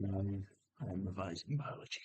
I'm revising biology.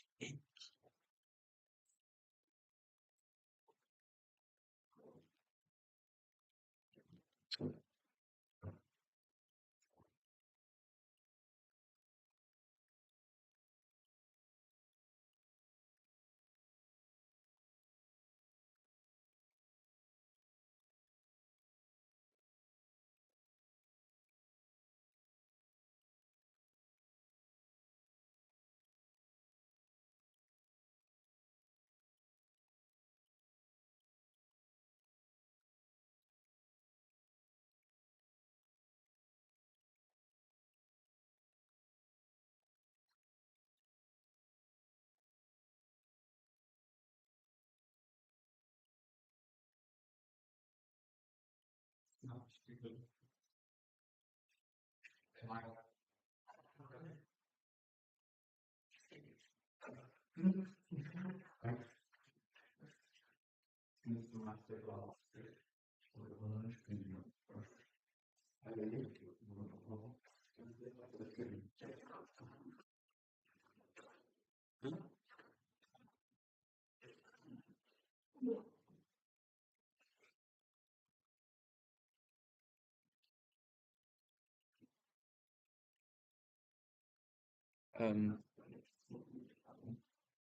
Um,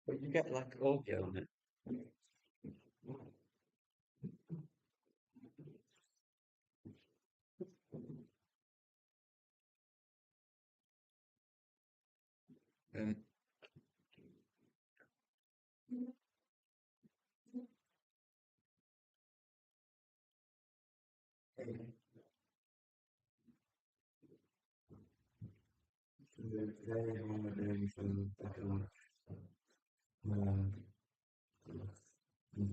but you get like audio on it. Um, they are doing some um,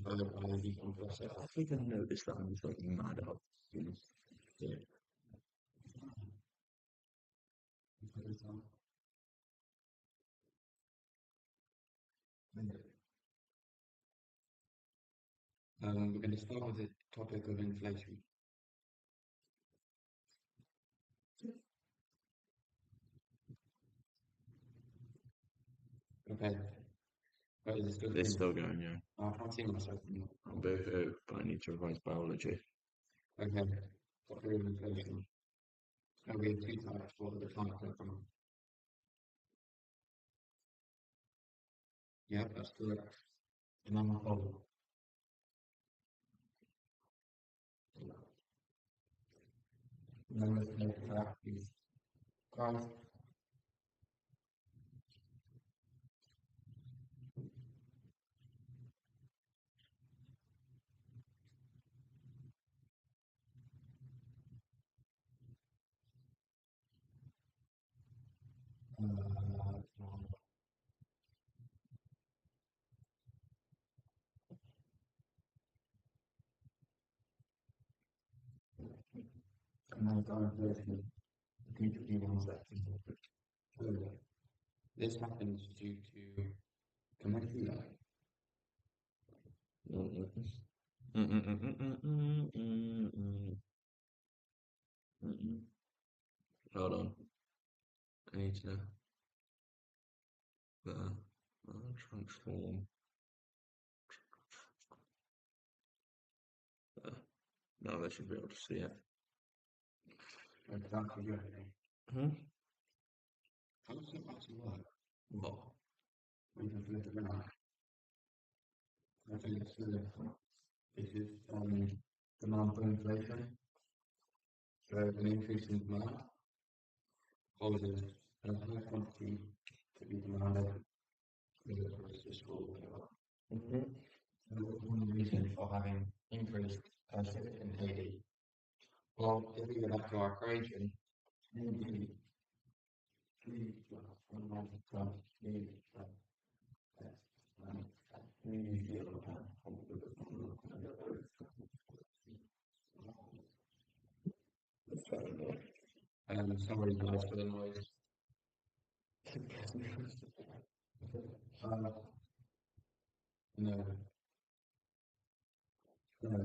biology compressor. I think I noticed that I'm thinking mad up. Yeah. We're going to start with the topic of inflation. Okay. But is it still It's going? still going, yeah. I can't see myself anymore. Boo-hoo, but I need to revise biology. Okay. Topic of inflation. And we have two types. What are the types come from? Yeah, that's correct. And I'm a whole. Numbers make factors. Guys, inflation. Continue one second. So, this happens due to chemistry. Hold on. I need to transform. Now they should be able to see it. Exactly. Hmm? How does it actually work? What? We can flip it around. I think it's this is demand for inflation. So an increase in demand causes a high quantity to be demanded for the price of school. So one reason for having increased shift in AD. Well, if we go back to our equation, AD 3 plus 1 plus 3 plus sorry guys for the noise. Uh, no, no.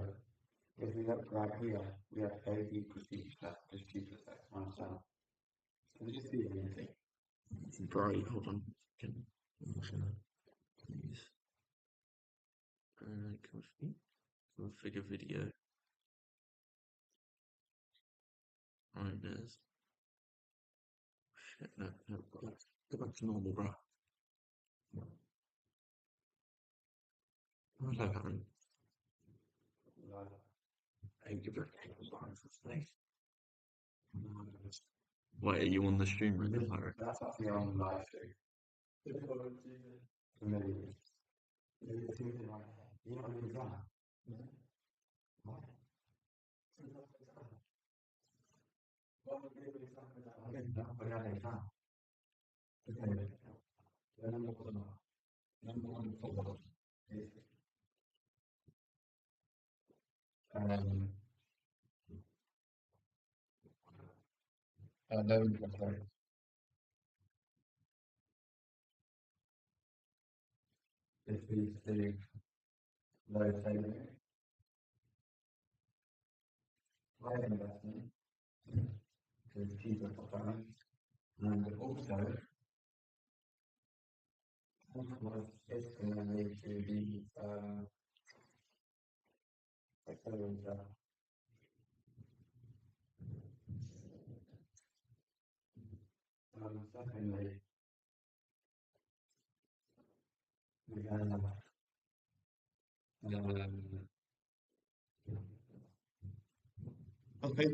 If we look right here, we have AD equals D plus just 2 plus X minus 1. Can we just see anything? Bright, hold on. Please. Configure video. Right, there's. Shit, no, go back to normal, bro. Hello, Harry. Hey, give it a space. Wait, are you on the stream right now, Harry? That's actually on the live stream. Familiar. You know what I mean? What? What are they from? Okay. The number one forward is low interest rate. This leads to low saving, high investment, so it's cheaper for firms, and also it's going to lead to the accelerator. Secondly, we have okay.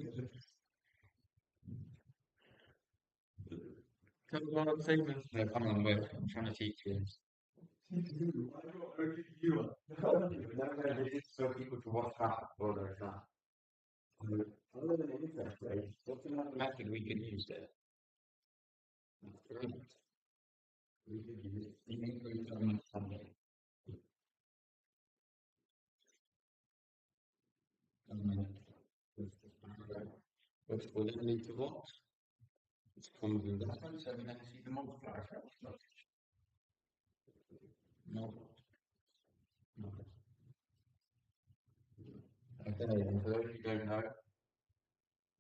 Come on, famous. No, come on, wait. I'm trying to teach you. This is for people to watch out for their exam. Other than interest rates, what's another method we could use there? We could use the increased government funding. Which will then lead to what? It's common investment, so we then see the multiplier effect. No. No. Okay, and for those who don't know,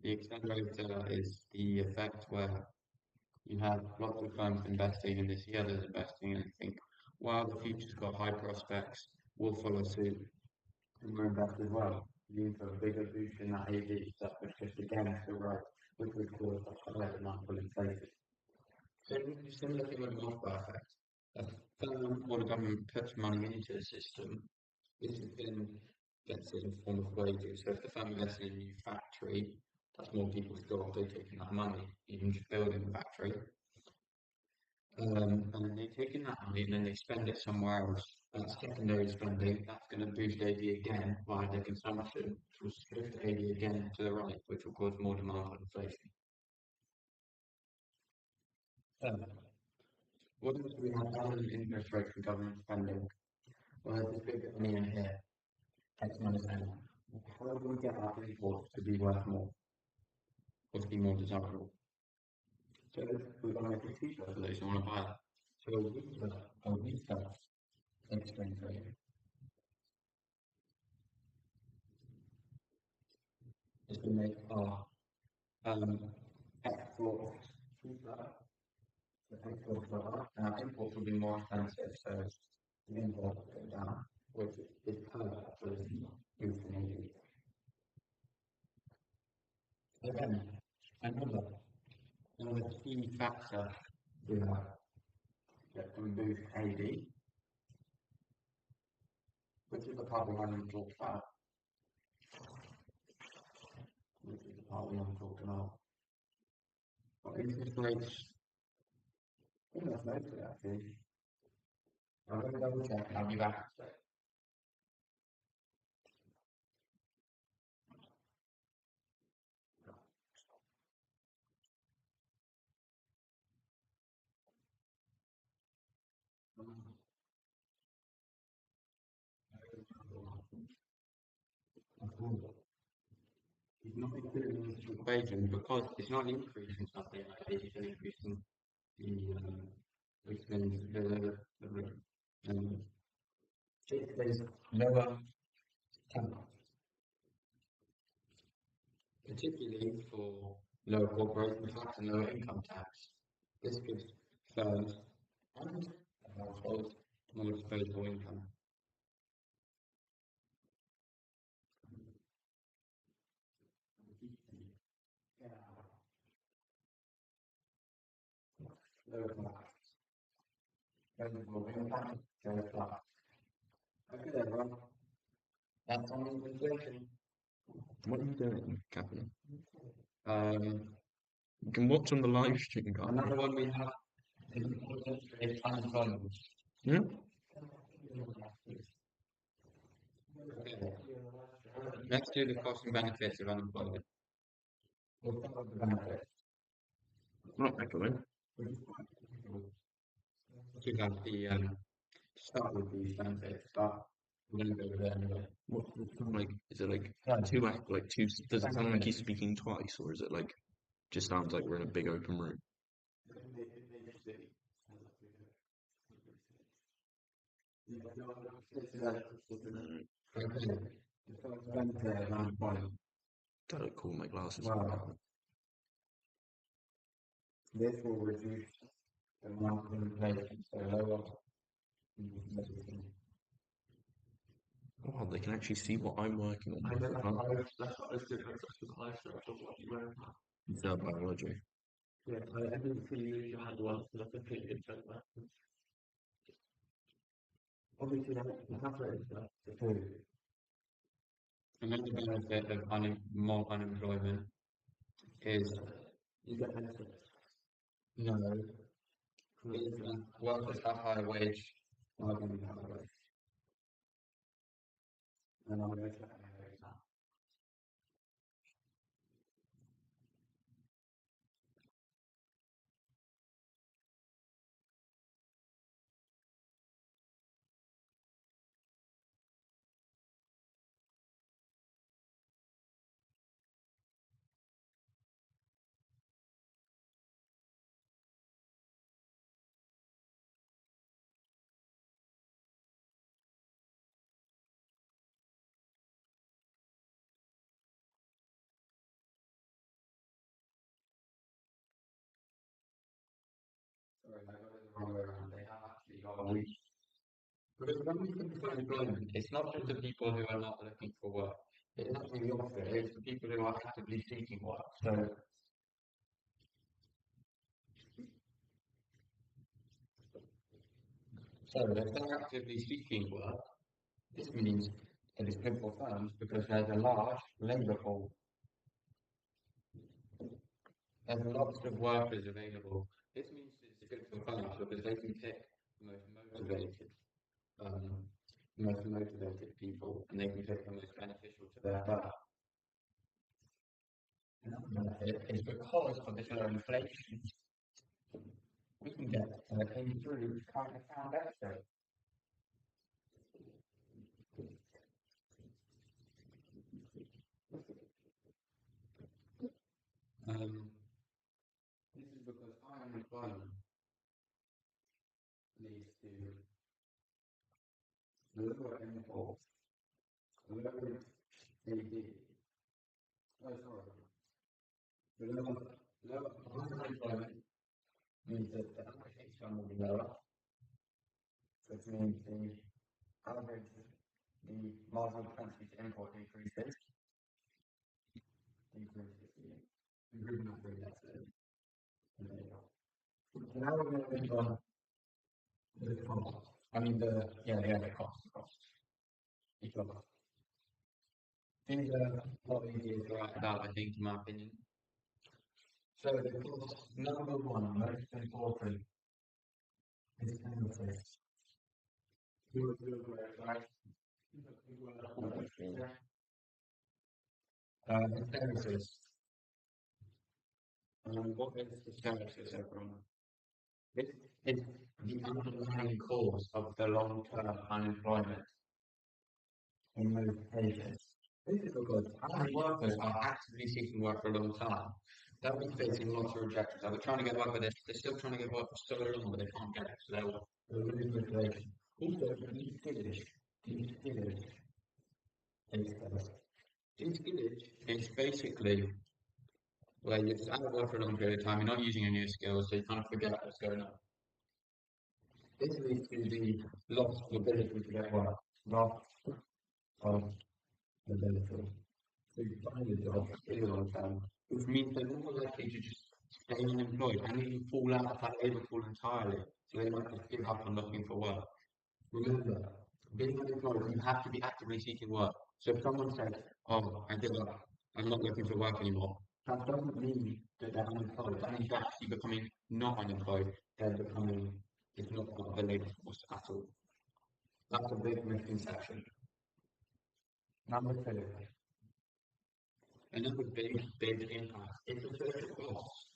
the accelerator is the effect where you have lots of firms investing in this, the others investing, and think, wow, the future's got high prospects, we'll follow suit, and we'll invest as well. You for a bigger boost in that AD stuff, which just again is the right, which would cause a higher amount of inflation. So, similar thing with the multiplier effect. A firm or the government puts money into the system, this has been, let's say, in the form of wages. So if the firm invests in a new factory, that's more people's job, they're taking that money, even just building the factory. And then they take in that money and then they spend it somewhere else. That's secondary spending, that's going to boost AD again via their consumption, which will shift AD again to the right, which will cause more demand for inflation. What if we have other interest rates for government spending? Well, there's this big bit of money in here, X minus N. How do we get our imports to be worth more? Or to be more desirable? So we're going to make it cheaper for those who want to buy it. So a weaker exchange rate is to make our exports cheaper. The exports go up, and our imports will be more expensive, so the imports go down, which is perfect for this boosting AD. Again, another key factor that can boost AD, which is the part we haven't talked about. Which is the part we haven't talked about. Well, interest rates. I think that's most of it actually. I'm going to double check and I'll be back. It's not included in this equation because it's not increasing something like this, it's increasing there's lower particularly for lower corporation tax and lower income tax. This gives firms and households more disposable income. Lower class. Disposable income, lower class. Okay, everyone. That's on inflation. What are you doing, Captain? Um, You can watch on the live stream, guys. another one we have is unemployment. Yeah? Okay. Let's do the cost and benefits of unemployment. We'll start with the benefits. Not actually. To have the start with these benefits, but we're going to go with it anyway. Like, is it like Yeah. two? Does it sound like he's speaking twice, or is it like just sounds like we're in a big open room? Okay. The first benefit of unemployment. That look cool. My glasses. Wow. This will reduce the monthly inflation, so lower inflation. Wow, they can actually see what I'm working on. I know that's what I was doing. That's the high structure of what you wear. It's not biology. Yeah, I didn't see you had one, so that's a pretty good joke there. Obviously, I have written stuff. Another benefit of more unemployment is You get benefits. no, is workers have higher wage, are going to be higher wage. And I'm going to say higher wage now. Sorry, I got it the wrong way around. They have actually got a week. Because when we think of unemployment, it's not just the people who are not looking for work. It's actually the opposite. It's the people who are actively seeking work. So if they're actively seeking work, this means it is good for firms because there's a large labour pool. There's lots of workers available. This means it's good for firms because they can pick the most motivated people, and they can pick the most beneficial to their firm. Another benefit is because of this low inflation, we can get paid through current account deficit. This is because high unemployment leads to lower imports, lower GDP. Oh, sorry. The lower unemployment means that the average income will be lower, which means the marginal propensity to import decreases. Improving that through deficit. So now we're going to think on the cost. I mean the cost. Economics. These are a lot easier to write about, I think, in my opinion. So the cost, number one, most important, is benefits. Hysteresis. What is hysteresis, everyone? This is the underlying cause of the long-term unemployment in most cases. This is because unemployed workers are actively seeking work for a long time. They'll be facing lots of rejections. They'll be trying to get work, but they're still trying to get work for so long, but they can't get it. So they'll lose motivation. Also, de-skillage. De-skillage is basically where you're out of work for a long period of time, you're not using your new skills, so you kind of forget what's going on. This leads to the loss of ability to get work, loss of ability to find a job in the long term, which means they're more likely to just stay unemployed and even fall out of that labour pool entirely. So they might just give up on looking for work. Remember, being unemployed, you have to be actively seeking work. So if someone says, "Oh, I give up, I'm not looking for work anymore," that doesn't mean that they're unemployed. That means they're actually becoming not unemployed. They're becoming, it's not part of the labour force at all. That's a big misconception. Number two, another big impact is the social cost.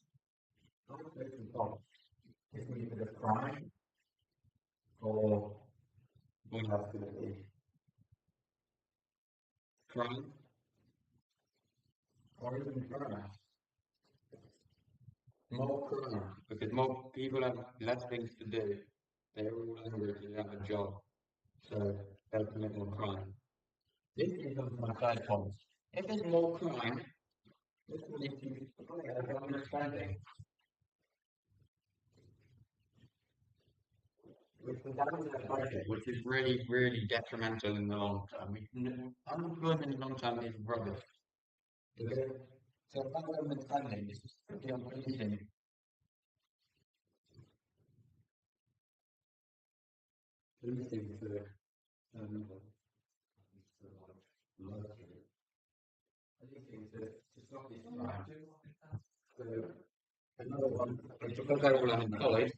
Not social cost. It's either the crime or what else could it be? Crime or even crime. More crime, because more people have less things to do. They're all hungry because they have a job, so they'll commit more crime. This is my third point. If there's more crime, this will lead to higher government spending, which will damage the budget, which is really, really detrimental in the long term. Unemployment in the long term is rubbish. So government spending is pretty unpleasing. Pleasing to stop this crime. So another one, because they're all unemployed,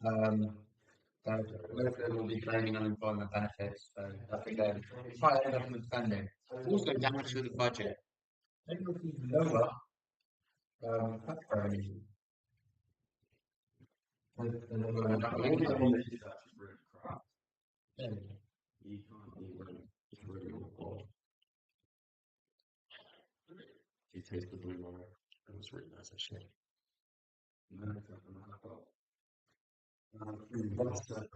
most of them will be claiming unemployment benefits. So that's again higher government spending. Also damage to the budget. They will see lower tax revenue. This is actually really crap. Yeah. You can't eat when it's really awful. You taste the blue one. It was really nice actually. No, it's not an apple. What's the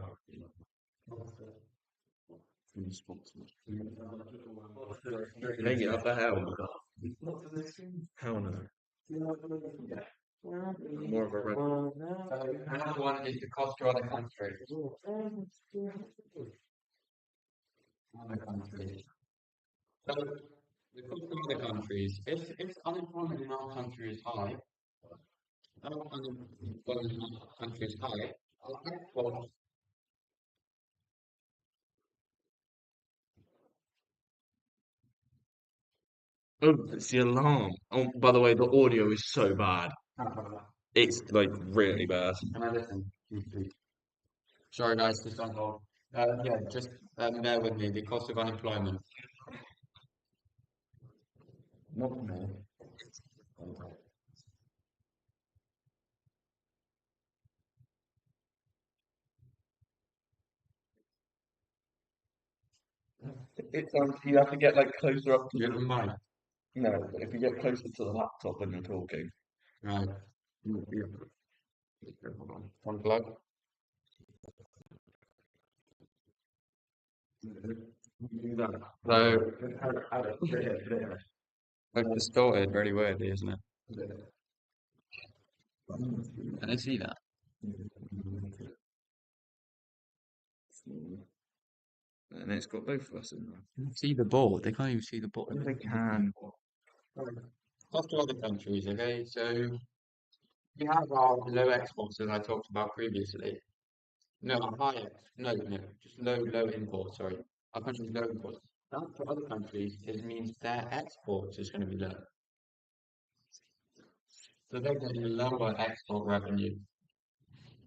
Food sponsor. Hey, yeah, what the hell? Hell no. More of a red. another one is the cost to other countries. Other countries. So the cost to other countries, if unemployment in our country is high, our exports Oh, it's the alarm. Oh, by the way, the audio is so bad. It's like really bad. Can I listen? Sorry guys, just on hold. Yeah, just bear with me. The cost of unemployment. Not me. It's you have to get like closer up to You have a mic. no, but if you get closer to the laptop when you're talking. Right. Yeah. Hold on. Unplug. Do that. So it's distorted very weirdly, isn't it? Can I see that? And it's got both of us in there. See the board. They can't even see the board. They can. Cost to other countries, okay? So we have our low exports as I talked about previously. No, high no, just low imports, sorry. Our country's low imports. That for other countries, it means their exports is going to be low. So they're getting a lower export revenue,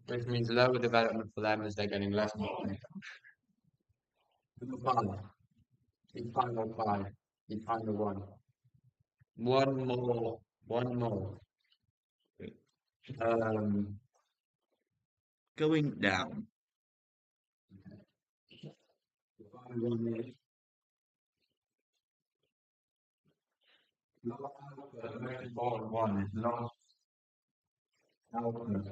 which means lower development for them as they're getting less money. Five. The final five. The final one. One more. One more. Going down. The final one is lost output. The most important one is lost output.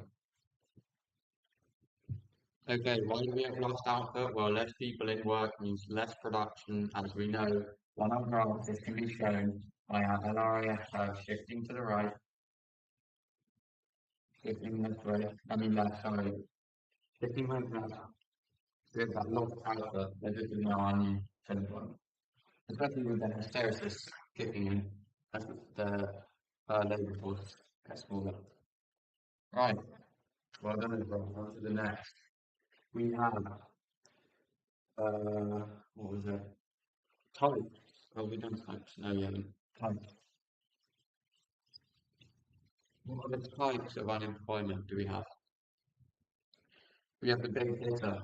Okay, why do we have lost output? Well, less people in work means less production, as we know. One of our this can be shown by our LRAS curve shifting to the right, shifting this way, left, sorry. if we went now, with that lot of alpha, there is now our new trend line. Especially with the hysteresis kicking in as the labour force gets smaller. Right. Well done, everyone. On to the next. We have, what was it? Types. Oh, we've done types. No, we haven't. Types. What other types of unemployment do we have? We have the big hitter.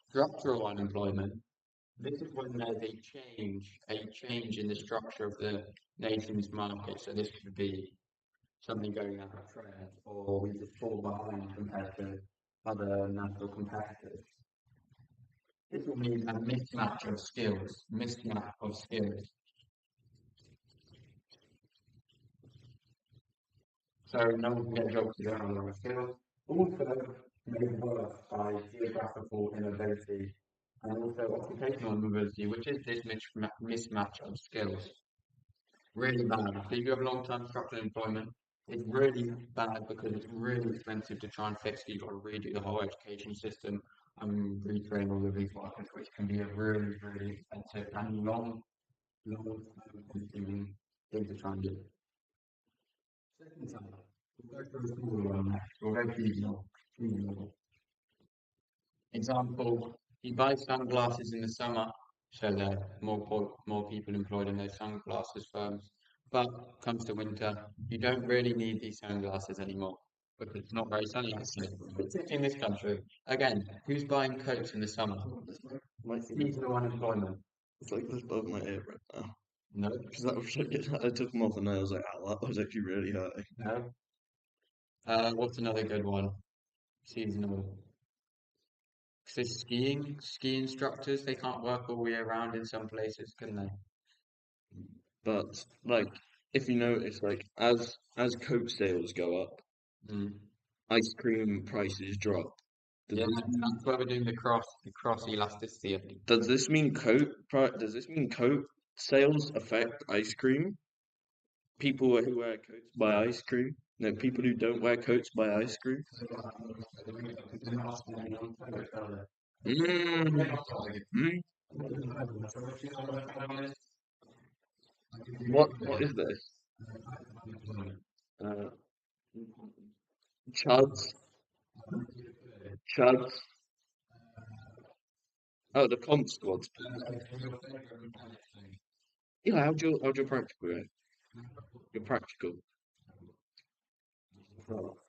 Structural unemployment. This is when there's a change in the structure of the nation's market. So this could be something going out of trend, or we just fall behind compared to other national competitors. This will mean a mismatch of skills. So no one can get jobs to get on skills. Also made worse by geographical inability and also occupational mobility, which is this mismatch of skills. Really bad. So if you have long-term structural employment, it's really bad because it's really expensive to try and fix. You've got to redo the whole education system and retrain all of these workers, which can be a really, really expensive and long consuming thing to try and do. Second time, we'll go for a smaller one next. We'll go seasonal. Example, you buy sunglasses in the summer, so there are more people employed in those sunglasses firms. But comes to winter, you don't really need these sunglasses anymore because it's not very sunny outside. Particularly in this country. Again, who's buying coats in the summer? Seasonal unemployment. It's like just above my ear right now. No. Because that was like, I took them off and I was like, oh, that was actually really hurting. No. What's another good one? Seasonal. So ski instructors, they can't work all year round in some places, can they? But like, if you notice, like as coat sales go up, ice cream prices drop. Yeah, that's why we're doing the cross elasticity. I think. Does this mean coat sales affect ice cream? People who wear coats buy ice cream. No, people who don't wear coats buy ice cream. What is this? Chuds. Oh, the comp squads. Yeah, how'd your practical go? Your practical.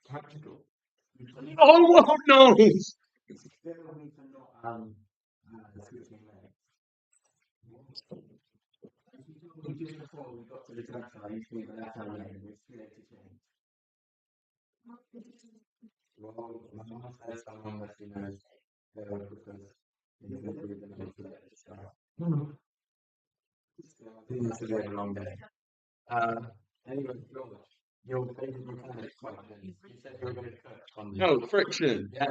Practical. Oh no! Just before we got to the direct line, you think that lane was created change. Well, my mum says someone that she knows because it's literally the name for it to start. I think it's a very long day. Anyway, your favourite mechanic is quite good. You said you were going to cook on the... Oh, friction. Yeah,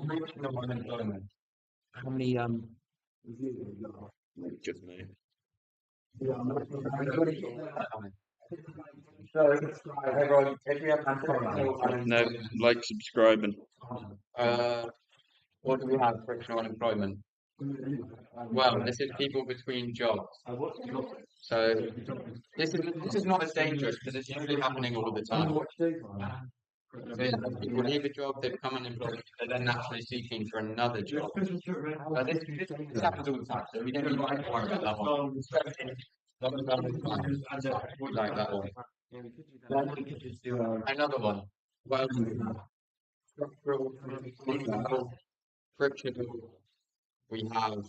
friction of unemployment. How many reviews have you got? Just me. Yeah, so subscribe, everyone. If you have No, like, subscribe, and what do we have? Frictional unemployment. Well, this is people between jobs. So this is not as dangerous because it's usually happening all the time. So people leave a job, they become unemployed, they're then naturally seeking for another job. This happens all the time, so we don't need to worry about that one. Like that one. Then we could just do another one. Well, structural, frictional, we have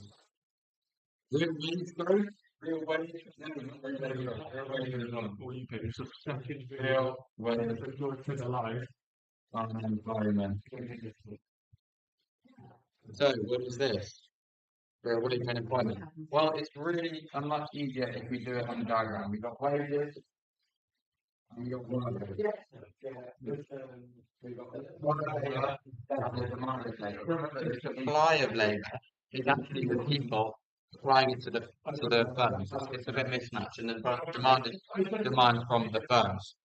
real wage growth, real wage unemployment. So, what is this? Real wage unemployment. Well, it's really much easier if we do it on the diagram. We've got wages. We got workers. We've got the demand of labour. The supply of labour is actually the people supplying it to the firms. It's a bit mismatched, and the demand is demand from the firms.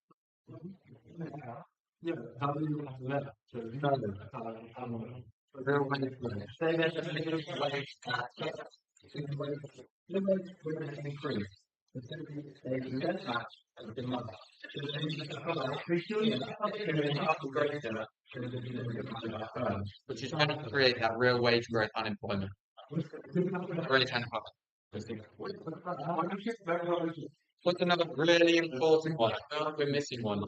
Yeah, how do you have that? Real wage growth. Say that the minimum wage increase. They can get that as the month. Which is trying to create that real wage growth unemployment. Really trying to help. What's another really important one? I feel like we're missing one.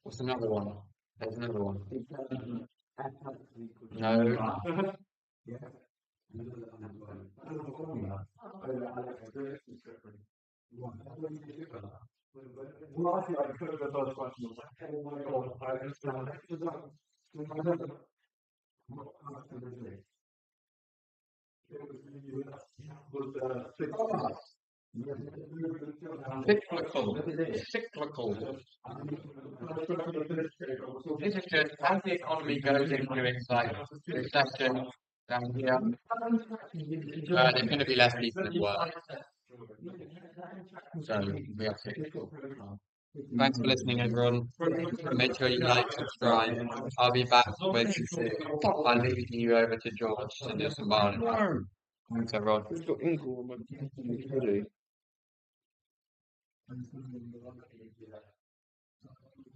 What's another one? There's another one. No. Well, I think I could have the first question was like, oh my god, I understand. Cyclical. This is just as the economy goes into its like recession down here, there's going to be less people at work. So we are cyclical. Thanks for listening, everyone. Make sure you like, subscribe. I'll be back with. I'll leave you over to George to do some barley. Thanks, everyone. It's got ink all on my hoodie.